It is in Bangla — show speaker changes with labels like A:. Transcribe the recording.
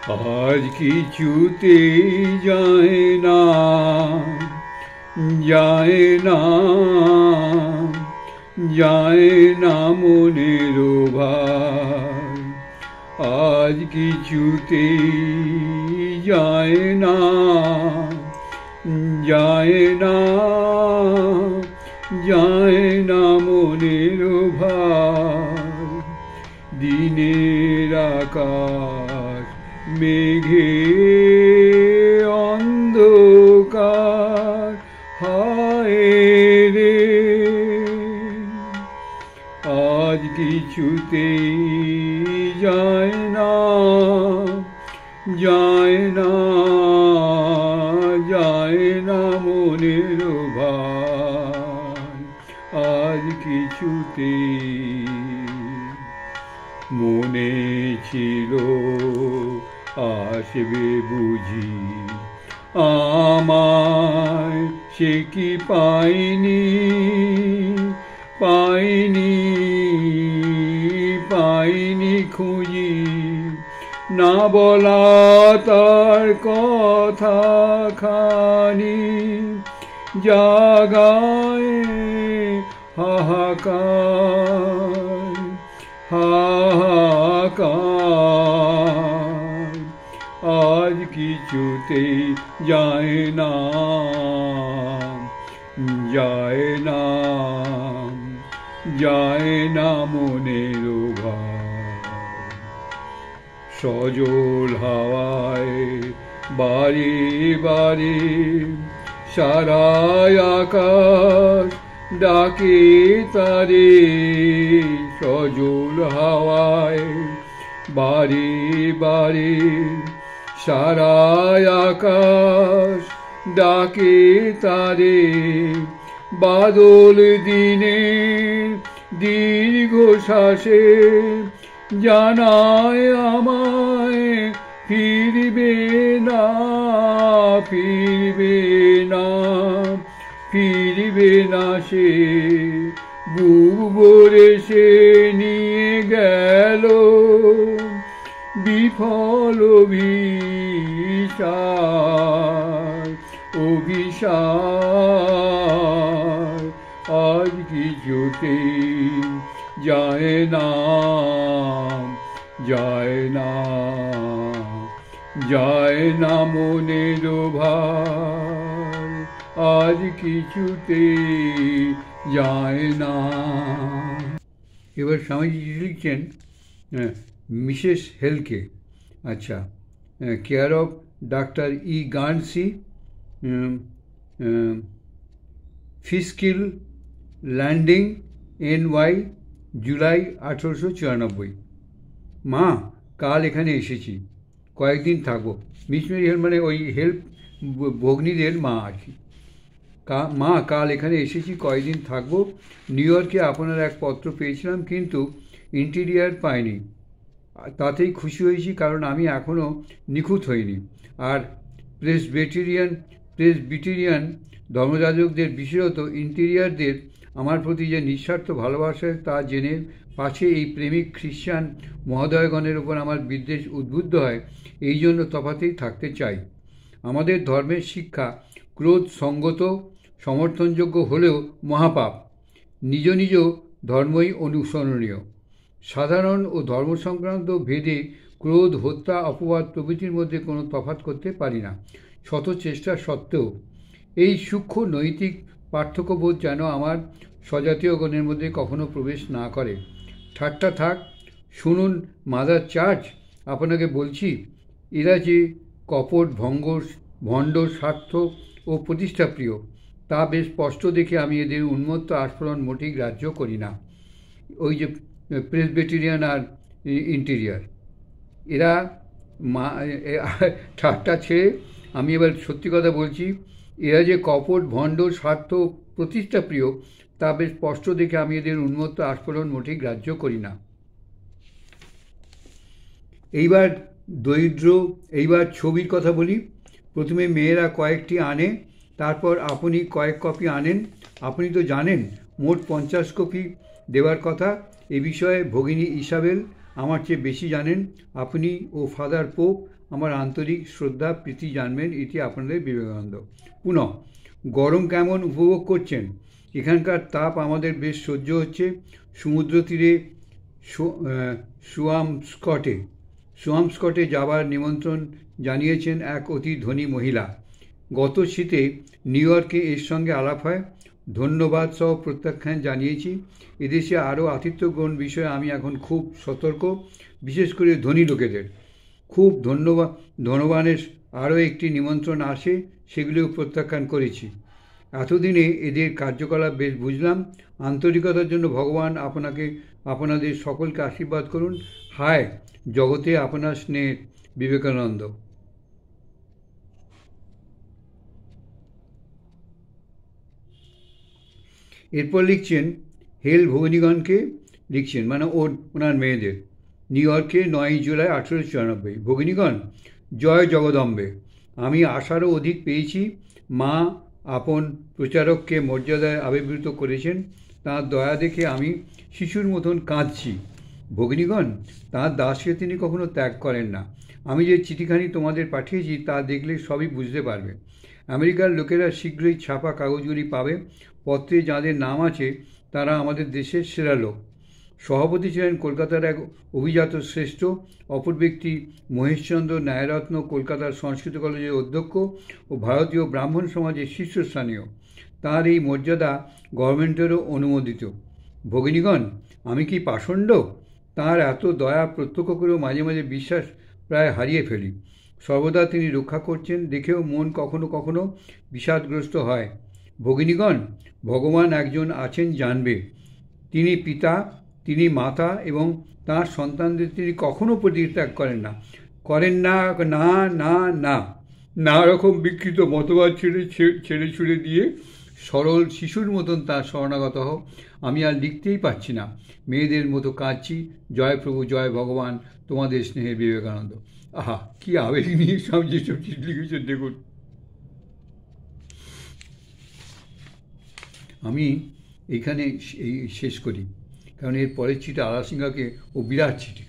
A: আজ কিছুতেই যায় না, যায় না, যায় না মনের ভার। আজ কিছুতেই যায় না, যায় না, যায় না মনের ভার। দিনের আকাশ মেঘে অন্ধকার, হায় রে আজ কিছুতেই যায় না, যায় না, যায় না মনের ভার। আজ কিছুতেই মনে ছিল আসবে বুঝি, আমায় সে কি পাইনি, পাইনি, পাইনি খুঁজি। না বলা তার কথা খানি জাগায় হাহাকার, হাহাকার। আজ কিছুতেই যায় না, যায় না, যায় না মনের ভার। সজল হাওয়ায় বারে বারে সারায় আকাশ ডাকে তারে। সজল হাওয়ায় বারে বারে সারায় আকাশ ডাকে তারে। বাদল দিনে দীর্ঘ শ্বাসে জানায় আমায় ফিরবে না, ফিরবে না, ফিরবে না সে। বুক ভরে সে নিয়ে গেল বিফল অভিসার, অভিসার। আজ কিছুতেই যায় না, যায় না, যায় না মনের ভার। আজ কিছুতেই যায় না। এবার স্বামীজি লিখছেন মিসেস হেলকে, আচ্ছা, কেয়ার অফ ডাক্তার E Guernsey, Fishkill Landing, NY, জুলাই 1894। মা, কাল এখানে এসেছি, কয়েকদিন থাকবো। মিশনারি হেল্প মানে ওই হেল্প ভগ্নীদের মা আর কি। মা, কাল এখানে এসেছি, কয়েকদিন থাকবো। নিউ ইয়র্কে আপনার এক পত্র পেয়েছিলাম, কিন্তু ইন্টিরিয়ার পাইনি। তাতেই খুশি হয়েছি, কারণ আমি এখনও নিখুঁত হইনি। আর প্রেসবিটেরিয়ান ধর্মযাজকদের, বিশেষত ইন্টিরিয়ারদের আমার প্রতি যে নিঃস্বার্থ ভালোবাসা, তা জেনে পাছে এই প্রেমিক খ্রিশ্চান মহোদয়গণের উপর আমার বিদ্বেষ উদ্বুদ্ধ হয়, এই জন্য তফাতেই থাকতে চাই। আমাদের ধর্মের শিক্ষা ক্রোধ সঙ্গত সমর্থনযোগ্য হলেও মহাপাপ। নিজ নিজ ধর্মই অনুসরণীয়। সাধারণ ও ধর্ম সংক্রান্ত ভেদে ক্রোধ, হত্যা, অপবাদ প্রভৃতির মধ্যে কোনো তফাৎ করতে পারি না, শত চেষ্টা সত্ত্বেও। এই সূক্ষ্ম নৈতিক পার্থক্যবোধ যেন আমার স্বজাতীয়গণের মধ্যে কখনো প্রবেশ না করে। ঠাট্টা থাক, শুনুন মাদার চার্চ, আপনাকে বলছি, এরা যে কপট, ভণ্ড, স্বার্থ ও প্রতিষ্ঠাপ্রিয়, তা বেশ স্পষ্ট দেখে আমি এদের উন্মত্ত আস্ফোরণ মোটেই গ্রাহ্য করি না। ওই যে প্রেসবিটেরিয়ান আর ইন্টিরিয়ার, এরা ঠাট্টা ছেড়ে আমি এবার সত্যি কথা বলছি, এরা যে কপট, ভণ্ড, স্বার্থ, প্রতিষ্ঠাপ্রিয়, তা বেশ স্পষ্ট দেখে আমি এদের উন্মত্ত আস্ফোরণ মোটেই গ্রাহ্য করি না। এইবার এইবার ছবির কথা বলি। প্রথমে মেয়েরা কয়েকটি আনে, তারপর আপনি কয়েক কপি আনেন। আপনি তো জানেন মোট 50 কপি দেওয়ার কথা। এ বিষয়ে ভগিনী ইসাবেল আমার চেয়ে বেশি জানেন। আপনি ও ফাদার পোপ আমার আন্তরিক শ্রদ্ধা প্রীতি জানবেন। এটি আপনাদের বিবেকানন্দ। পুনঃ গরম কেমন উপভোগ করছেন? এখানকার তাপ আমাদের বেশ সহ্য হচ্ছে। সমুদ্র তীরে সুয়ামস্কটে যাবার নিমন্ত্রণ জানিয়েছেন এক অতি ধনী মহিলা। গত শীতে নিউ ইয়র্কে এর সঙ্গে আলাপ হয়। ধন্যবাদ সহ প্রত্যাখ্যান জানিয়েছি। এদেশে আরও আতিথ্য গ্রহণ বিষয়ে আমি এখন খুব সতর্ক, বিশেষ করে ধনী লোকেদের। খুব ধনবানের আরও একটি নিমন্ত্রণ আসে, সেগুলিও প্রত্যাখ্যান করেছি। এতদিনে এদের কার্যকলাপ বেশ বুঝলাম। আন্তরিকতার জন্য ভগবান আপনাদের সকলকে আশীর্বাদ করুন। হায় জগতে আপনার স্নেহ, বিবেকানন্দ। এরপর লিখছেন হেল ভগিনীগণকে, লিখছেন মানে ওনার মেয়েদের। নিউ ইয়র্কে 9 জুলাই 1894। ভগিনীগণ, জয় জগদম্বে। আমি আশারও অধিক পেয়েছি। মা আপন প্রচারককে মর্যাদায় আবির্ভূত করেছেন। তাঁর দয়া দেখে আমি শিশুর মতন কাঁদছি। ভগিনীগণ, তাঁর দাসকে তিনি কখনো ত্যাগ করেন না। আমি যে চিঠিখানি তোমাদের পাঠিয়েছি তা দেখলে সবই বুঝতে পারবে। আমেরিকার লোকেরা শীঘ্রই ছাপা কাগজগুলি পাবে। পত্রে যাদের নাম আছে তারা আমাদের দেশের সেরা লোক। সভাপতি ছিলেন কলকাতার এক অভিজাত শ্রেষ্ঠ, অপর ব্যক্তি মহেশচন্দ্র ন্যায়রত্ন, কলকাতার সংস্কৃত কলেজের অধ্যক্ষ ও ভারতীয় ব্রাহ্মণ সমাজের শীর্ষস্থানীয়। তার এই মর্যাদা গভর্নমেন্টেরও অনুমোদিত। ভগিনীগণ, আমি কি পাষণ্ড? তাঁর এত দয়া প্রত্যক্ষ করেও মাঝে মাঝে বিশ্বাস প্রায় হারিয়ে ফেলি। সর্বদা তিনি রক্ষা করছেন দেখেও মন কখনো কখনো বিষাদগ্রস্ত হয়। ভগিনীগণ, ভগবান একজন আছেন জানবে। তিনি পিতা, তিনি মাতা এবং তাঁর সন্তানদের তিনি কখনো পরিত্যাগ করেন না, করেন না, না না না। নানা রকম বিকৃত মতবাদ ছেড়ে ছুড়ে দিয়ে সরল শিশুর মতন তার শরণাগত হও। আমি আর লিখতেই পারছি না, মেয়েদের মতো কাঁদছি। জয় প্রভু, জয় ভগবান, তোমাদের স্নেহের বিবেকানন্দ। আহা, কি আবেগ নিয়ে সব যেসব চিঠি লিখেছেন দেখুন। আমি এইখানে শেষ করি, কারণ এর পরের চিঠি আলাসিংহাকে ও বিরাট চিঠি।